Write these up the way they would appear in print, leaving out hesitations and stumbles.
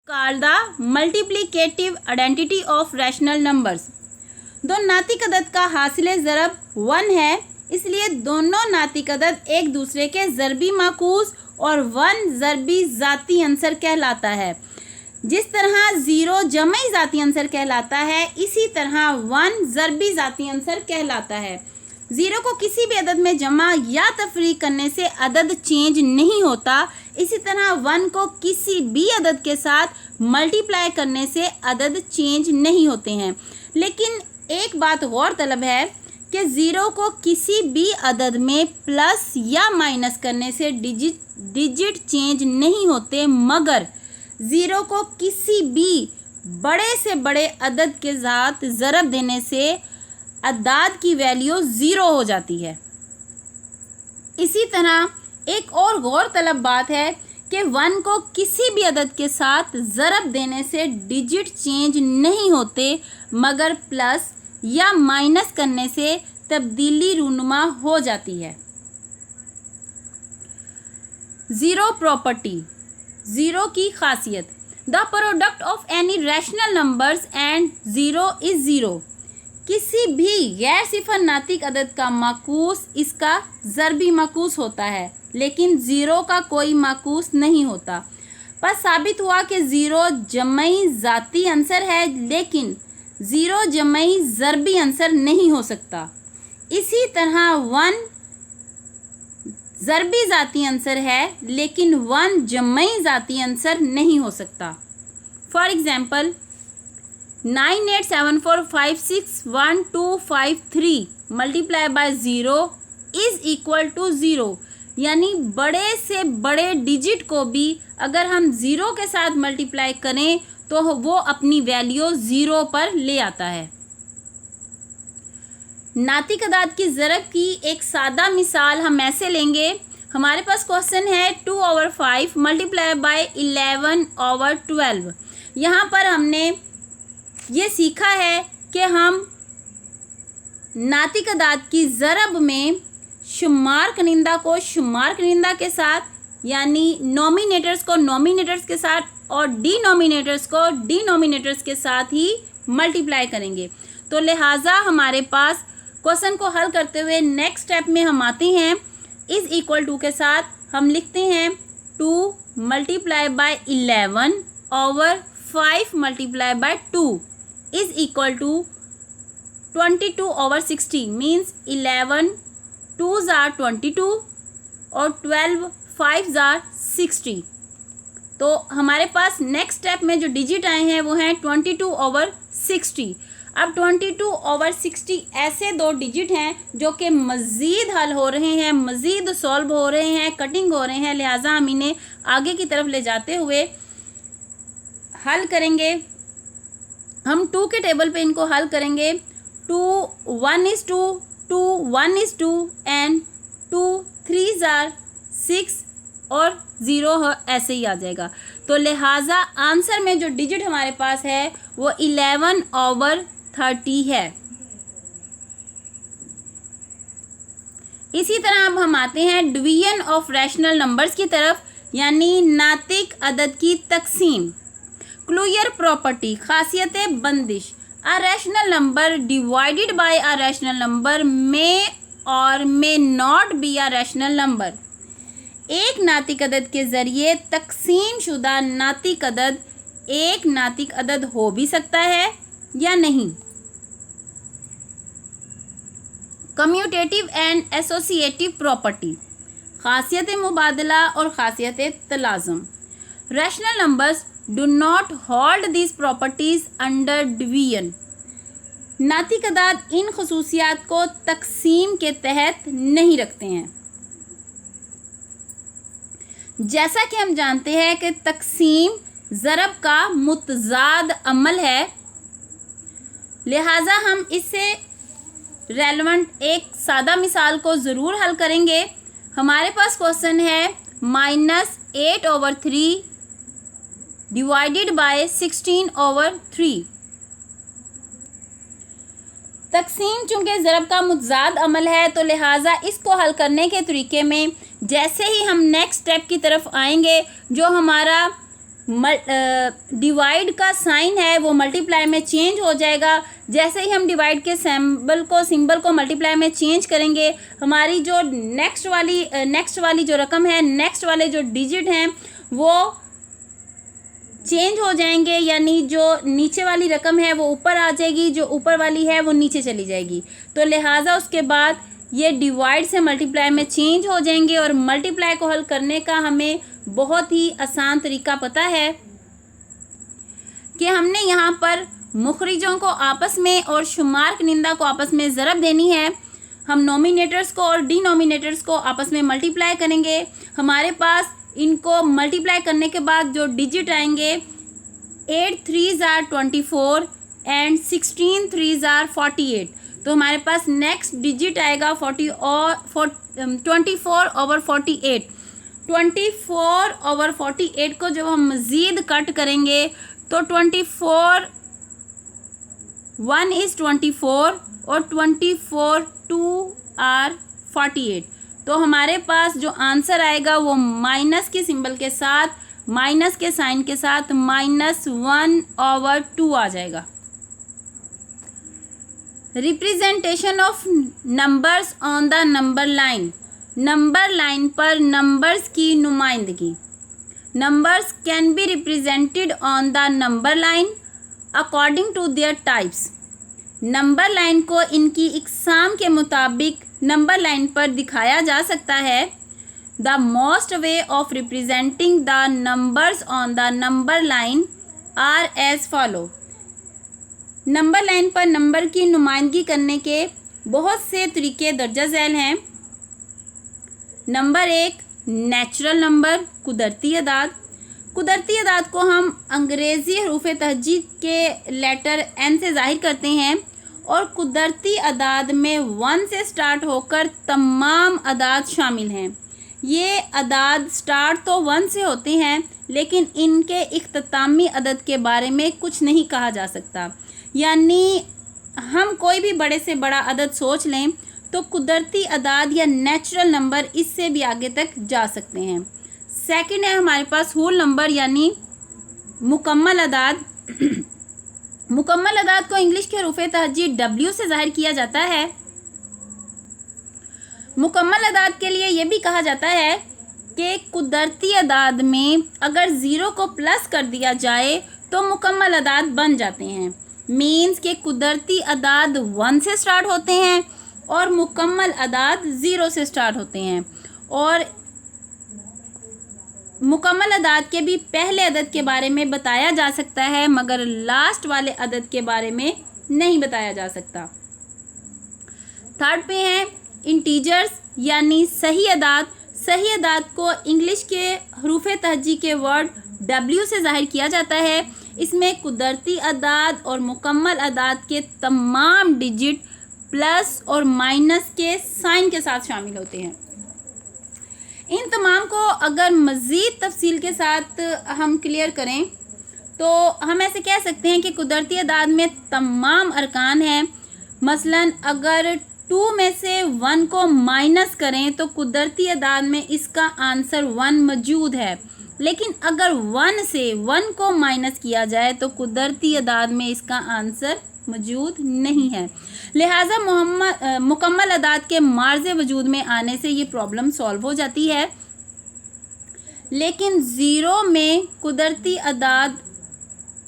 called the multiplicative identity of rational numbers। दो नातिक अदद का हासिल ज़रब 1 है, इसलिए दोनों नातिक अदद एक दूसरे के ज़रबी माकूस और 1 ज़रबी ज़ाती अंसर कहलाता है। जिस तरह 0 जमई ज़ाती अंसर कहलाता है, इसी तरह 1 ज़रबी ज़ाती अंसर कहलाता है। 0 को किसी भी अदद में जमा या तफरीक करने से अदद चेंज नहीं होता। इसी तरह 1 को किसी भी अदद के साथ मल्टीप्लाई करने से अदद चेंज नहीं होते हैं। लेकिन एक बात गौर तलब है कि 0 को किसी भी अदद में प्लस या माइनस करने से डिजिट चेंज नहीं होते, मगर 0 को किसी भी बड़े से बड़े अदद के साथ ज़रब देने से अदाद की वैल्यू 0 हो जाती है। इसी तरह एक और गौर तलब बात है कि 1 को किसी भी अदद के साथ ज़रब देने से डिजिट चेंज नहीं होते, मगर प्लस या माइनस करने से तब्दीली रूनुमा हो जाती है। 0 प्रॉपर्टी, 0 की खासियत। The product of any rational numbers and 0 is 0। किसी भी गैर सिफर नातिक अदद का माकूस इसका ज़रबी माकूस होता है, लेकिन 0 का कोई माकूस नहीं होता। पर साबित हुआ कि 0 जमई ज़ाती अंसर है, लेकिन 0 जमई ज़रबी अंसर नहीं हो सकता। इसी तरह 1 ज़रबी ज़ाती अंसर है, लेकिन 1 जमई ज़ाती अंसर नहीं हो सकता। For example 9874561253 multiply by 0 is equal to 0। यानी बड़े से बड़े डिजिट को भी अगर हम 0 के साथ मल्टीप्लाई करें तो वो अपनी वैल्यू 0 पर ले आता है। नातिक अदाद की ज़रब की एक सादा मिसाल हम ऐसे लेंगे। हमारे पास क्वेश्चन है 2/5 मल्टीप्लाई बाय 11/12। यहाँ पर हमने ये सीखा है कि हम नातिक अदाद की ज़रब में शुमार कनिंदा को शुमार कनिंदा के साथ, यानी नॉमिनेटर्स को नॉमिनेटर्स के साथ और डिनोमिनेटर्स को डिनोमिनेटर्स के साथ ही मल्टीप्लाई करेंगे। तो लिहाजा हमारे पास क्वेश्चन को हल करते हुए नेक्स्ट स्टेप में हम आते हैं। इज़ इक्वल टू के साथ हम लिखते हैं 2 multiply by 11/5 multiply by 2 is equal to 22/60। Means 11 2s are 22 और 12 5s are 60। तो हमारे पास नेक्स्ट स्टेप में जो डिजिट आए हैं वो हैं 22/60। अब 22/60 ऐसे दो डिजिट हैं जो कि मज़ीद हल हो रहे हैं, मज़ीद सॉल्व हो रहे हैं, कटिंग हो रहे हैं। लिहाजा हम इन्हें आगे की तरफ ले जाते हुए हल करेंगे। हम 2 के टेबल पे इनको हल करेंगे। 2 1:2, 2 1:2 एंड 2 3s are 6 और 0 ऐसे ही आ जाएगा। तो लिहाजा आंसर में जो डिजिट हमारे पास है वो 11/30 है। इसी तरह अब हम आते हैं डिवीजन ऑफ रैशनल नंबर्स की तरफ, यानी नातिक अदद की तकसीम। क्लूयर प्रॉपर्टी, खासियत बंदिश। A rational number divided by a rational number may or may not be a rational number. एक नातिक अदद के ज़रिए तकसीम शुदा नातिक अदद एक नातिक अदद हो भी सकता है या नहीं। कम्यूटेटिव एंड एसोसिएटिव प्रॉपर्टी, खासियत मुबादला और खासियत तलाज़ुम। Rational numbers do not hold this properties under division. नातिक अदाद इन खसूसियात को तकसीम के तहत नहीं रखते हैं। जैसा कि हम जानते हैं कि तकसीम ज़रब का मुतज़ाद अमल है, लिहाजा हम इससे रेलेवेंट एक सादा मिसाल को ज़रूर हल करेंगे। हमारे पास क्वेश्चन है -8/3 डिवाइडेड बाय 16/3। तकसीम चूँकि ज़रब का मुतज़ाद अमल है, तो लिहाजा इसको हल करने के तरीके में जैसे ही हम नेक्स्ट स्टेप की तरफ आएंगे, जो हमारा डिवाइड का साइन है वो मल्टीप्लाई में चेंज हो जाएगा। जैसे ही हम डिवाइड के सिंबल को मल्टीप्लाई में चेंज करेंगे, हमारी जो नेक्स्ट वाली जो रकम है, नेक्स्ट वाले जो डिजिट हैं वो चेंज हो जाएंगे, यानी जो नीचे वाली रकम है वो ऊपर आ जाएगी, जो ऊपर वाली है वो नीचे चली जाएगी। तो लिहाजा उसके बाद ये डिवाइड से मल्टीप्लाई में चेंज हो जाएंगे। और मल्टीप्लाई को हल करने का हमें बहुत ही आसान तरीका पता है कि हमने यहाँ पर मुखरिजों को आपस में और शुमार कनिंदा को आपस में ज़रब देनी है। हम नोमिनेटर्स को और डिनोमिनेटर्स को आपस में मल्टीप्लाई करेंगे। हमारे पास इनको मल्टीप्लाई करने के बाद जो डिजिट आएंगे 8 3s are 24 and 16 3s are 48। तो हमारे पास नेक्स्ट डिजिट आएगा 24/48। 24/48 को जब हम मज़ीद कट करेंगे तो 24 1 is 24 और 24 2 are 48। तो हमारे पास जो आंसर आएगा वो माइनस के सिंबल के साथ, माइनस के साइन के साथ -1/2 आ जाएगा। Representation of numbers on the number line. Number line पर नंबर्स की नुमाइंदगी। Numbers can be represented on the number line according to their types. Number line को इनकी इकसाम के मुताबिक नंबर लाइन पर दिखाया जा सकता है। The most way of representing the numbers on the number line are as follow. Number line पर नंबर की नुमाइंदगी करने के बहुत से तरीके दर्जा झैल हैं। नंबर 1 नेचुरल नंबर, कुदरती अदाद। कुदरती अदाद को हम अंग्रेज़ी हरूफ तहजीब के लेटर n से ज़ाहिर करते हैं और कुदरती अदाद में 1 से स्टार्ट होकर तमाम अदाद शामिल हैं। ये अदाद स्टार्ट तो 1 से होते हैं लेकिन इनके इख्तितामी अदद के बारे में कुछ नहीं कहा जा सकता। यानी हम कोई भी बड़े से बड़ा अदद सोच लें तो कुदरती अदाद या नेचुरल नंबर इससे भी आगे तक जा सकते हैं। सेकंड है हमारे पास होल नंबर यानी मुकम्मल अदाद। मुकम्मल अदाद को इंग्लिश के हरूफ तहजीब W से ज़ाहिर किया जाता है। मुकम्मल अदाद के लिए ये भी कहा जाता है कि कुदरती अदाद में अगर 0 को प्लस कर दिया जाए तो मुकम्मल अदाद बन जाते हैं। मीन्स के कुदरती अदाद 1 से स्टार्ट होते हैं और मुकम्मल अदाद 0 से स्टार्ट होते हैं। और मुकम्मल अदाद के भी पहले अदद के बारे में बताया जा सकता है मगर लास्ट वाले अदद के बारे में नहीं बताया जा सकता। थर्ड पे हैं इंटीजर्स यानी सही अदाद। सही अदाद को इंग्लिश के हरूफ तहजीब के वर्ड W से ज़ाहिर किया जाता है। इसमें कुदरती अदाद और मुकम्मल अदाद के तमाम डिजिट प्लस और माइनस के साइन के साथ शामिल होते हैं। इन तमाम को अगर मज़ीद तफसील के साथ हम क्लियर करें तो हम ऐसे कह सकते हैं कि कुदरती अदाद में तमाम अरकान हैं। मसलन अगर 2 में से 1 को माइनस करें तो कुदरती अदाद में इसका आंसर 1 मौजूद है, लेकिन अगर 1 से 1 को माइनस किया जाए तो कुदरती अदाद में इसका आंसर मौजूद नहीं है। लिहाजा मुकम्मल अदाद के मार्ज़े वजूद में आने से ये प्रॉब्लम सॉल्व हो जाती है। लेकिन 0 में कुदरती अदाद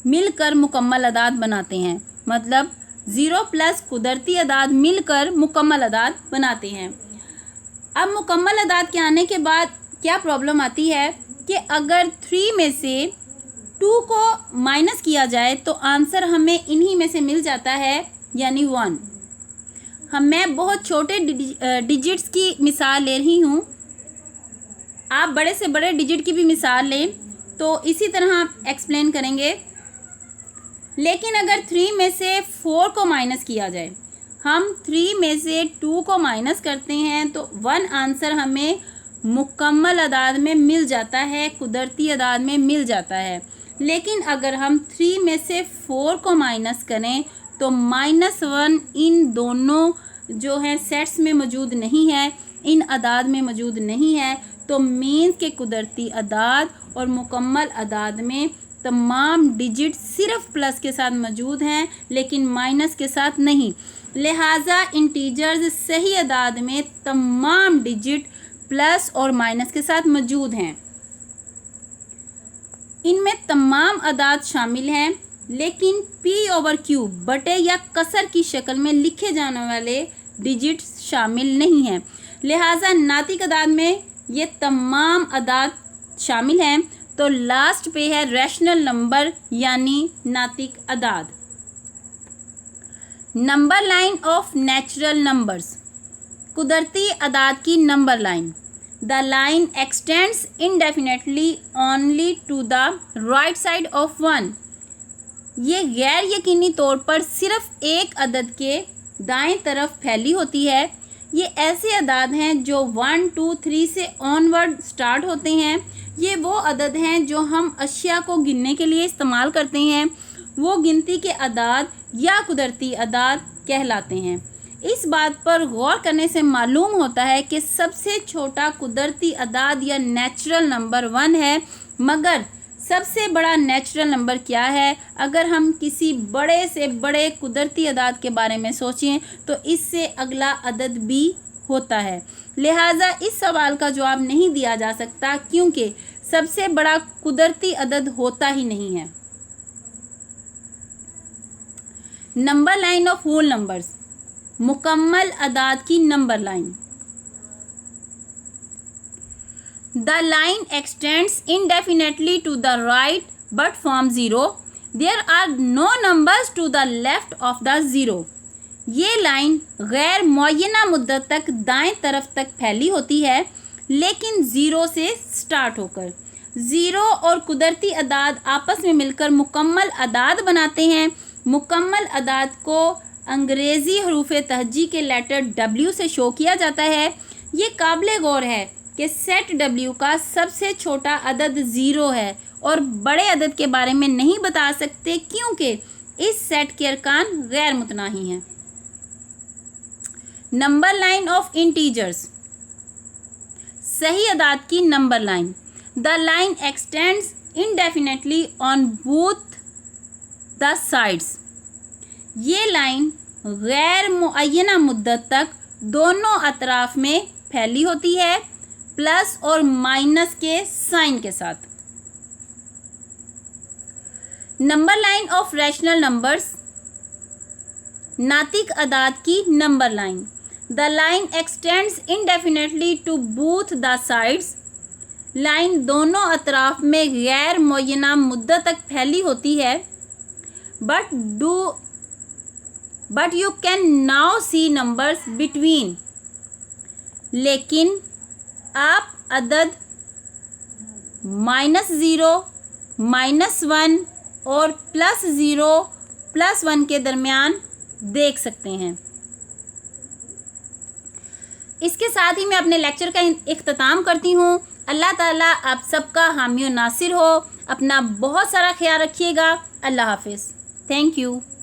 मिलकर मुकम्मल अदाद बनाते हैं। मतलब 0 प्लस कुदरती अदाद मिलकर मुकम्मल अदाद बनाते हैं। अब मुकम्मल अदाद के आने के बाद क्या प्रॉब्लम आती है कि अगर 3 में से 2 को माइनस किया जाए तो आंसर हमें इन्हीं में से मिल जाता है यानी 1। मैं बहुत छोटे डिजिट्स की मिसाल ले रही हूँ, आप बड़े से बड़े डिजिट की भी मिसाल लें तो इसी तरह आप एक्सप्लेन करेंगे। लेकिन अगर 3 में से 4 को माइनस किया जाए, हम 3 में से 2 को माइनस करते हैं तो 1 आंसर हमें मुकम्मल अदाद में मिल जाता है, कुदरती अदाद में मिल जाता है। लेकिन अगर हम 3 में से 4 को माइनस करें तो -1 इन दोनों जो है सेट्स में मौजूद नहीं है, इन अदाद में मौजूद नहीं है। तो मीन्स के कुदरती अदाद और मुकम्मल अदाद में तमाम डिजिट सिर्फ प्लस के साथ मौजूद हैं लेकिन माइनस के साथ नहीं। लिहाजा इंटीजर्स सही अदाद में तमाम डिजिट प्लस और माइनस के साथ मौजूद हैं। इनमें तमाम अदाद शामिल हैं लेकिन p/q बटे या कसर की शक्ल में लिखे जाने वाले डिजिट्स शामिल नहीं हैं। लिहाजा नातिक अदाद में ये तमाम अदाद शामिल हैं। तो लास्ट पे है रैशनल नंबर यानी नातिक अदाद। Number line of natural numbers, कुदरती अदाद की number line. The line extends indefinitely only to the right side of 1। ये गैर यकीनी तौर पर सिर्फ एक अदद के दाएं तरफ फैली होती है। ये ऐसे अदाद हैं जो 1, 2, 3 से ऑनवर्ड स्टार्ट होते हैं। ये वो अदद हैं जो हम अशिया को गिनने के लिए इस्तेमाल करते हैं। वो गिनती के अदाद या कुदरती अदाद कहलाते हैं। इस बात पर गौर करने से मालूम होता है कि सबसे छोटा कुदरती अदाद या नेचुरल नंबर 1 है, मगर सबसे बड़ा नेचुरल नंबर क्या है? अगर हम किसी बड़े से बड़े कुदरती अदाद के बारे में सोचें तो इससे अगला अदद भी होता है। लिहाजा इस सवाल का जवाब नहीं दिया जा सकता क्योंकि सबसे बड़ा कुदरती अदद होता ही नहीं है। Number line of whole numbers, मुकम्मल अदाद की number line. The line extends indefinitely to the right but forms 0. There are no numbers to the left of the 0. ये लाइन गैर मुअय्यना मुद्दत तक दाएं तरफ तक फैली होती है लेकिन 0 से स्टार्ट होकर 0 और कुदरती अदाद आपस में मिलकर मुकम्मल अदाद बनाते हैं। मुकम्मल अदाद को अंग्रेज़ी हरूफ तहज्जी के लेटर W से शो किया जाता है। ये काबिल गौर है कि सेट W का सबसे छोटा अदद 0 है और बड़े अदद के बारे में नहीं बता सकते क्योंकि इस सेट के अरकान गैर मुतनाही हैं। नंबर लाइन ऑफ इंटीजर्स, सही अदाद की number line. The line extends indefinitely on both the sides. ये लाइन गैर मुअय्यना मुद्दत तक दोनों अतराफ में फैली होती है प्लस और माइनस के साइन के साथ। Number line of rational numbers, नातिक अदाद की number line. The line extends indefinitely to both the sides. लाइन दोनों अतराफ में गैर मुअय्यना मुद्दत तक फैली होती है but you can now see numbers between. लेकिन आप अदद -0, -1 और +0, +1 के दरमियान देख सकते हैं। इसके साथ ही मैं अपने लेक्चर का इख्तिताम करती हूँ। अल्लाह ताला आप सबका हामी और नासिर हो। अपना बहुत सारा ख्याल रखिएगा। अल्लाह हाफिज़। Thank you.